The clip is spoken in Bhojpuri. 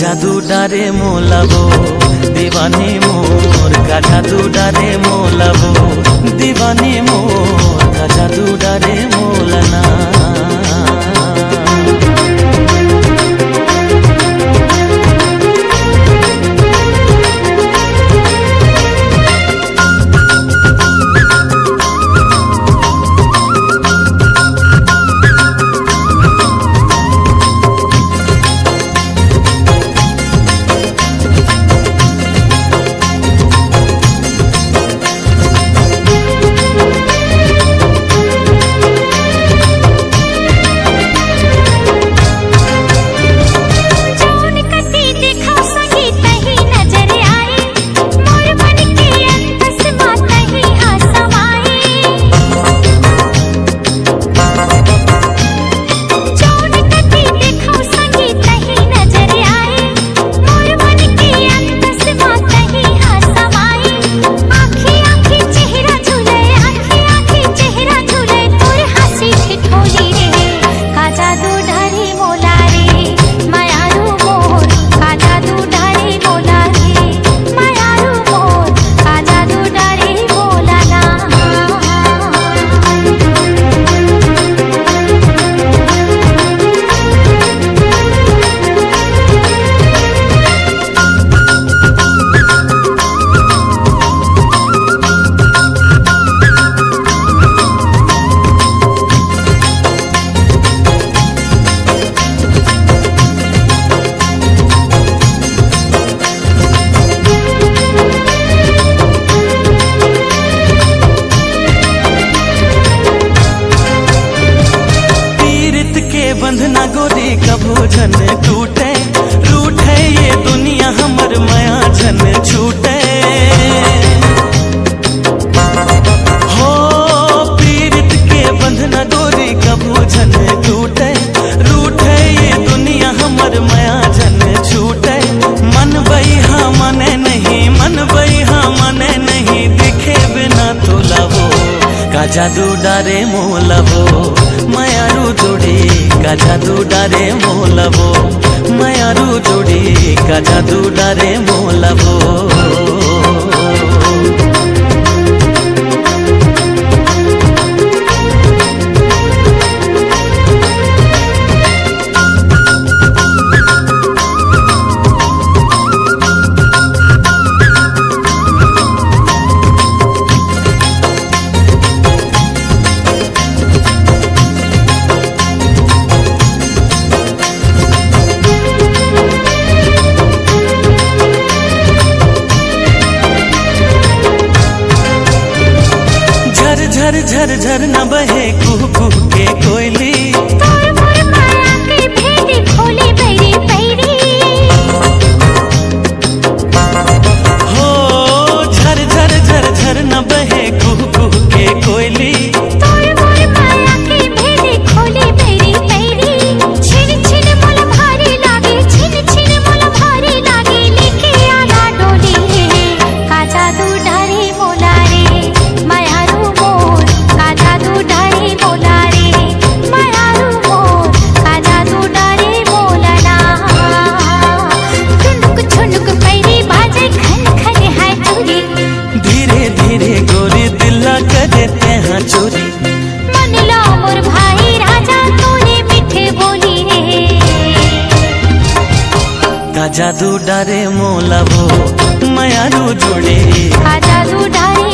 जादू डारे मोलाबो दीवानी मोर का जादू डारे मोलाबो दीवानी मोर का जादू डारे मोलना। बंधना गोरी कभू झन टूटे रूठे ये दुनिया हमर माया झन छूटे हो पीरित के बंधना गोरी कभू झन टूटे रूठे ये दुनिया हमर माया झन छूटे। मन बइहा मने नहीं मन बइहा मने नहीं दिखे बिना तो लावो का जादू डारे मोलबो मायारू जोड़ी का जादू डारे मोलबो मायारू जोड़ी का जादू डारे मोलबो। झर झर झर न बहे कुह कुह के कोयली तोर मोर माया के भेद खोले बैरी बैरी हो झर झर झर झर न बहे कुह कुह के कोयली तोर मोर माया के भेद खोले बैरी बैरी छिन छिन मोल भारी लागे छिन छिन मोल भारी लागे लेके आना डोली का जादू डारे मोला रे मायारू मोर का जादू डारे मोला रे। जादू डारे मोलावो मायारू जोड़े जादू डारे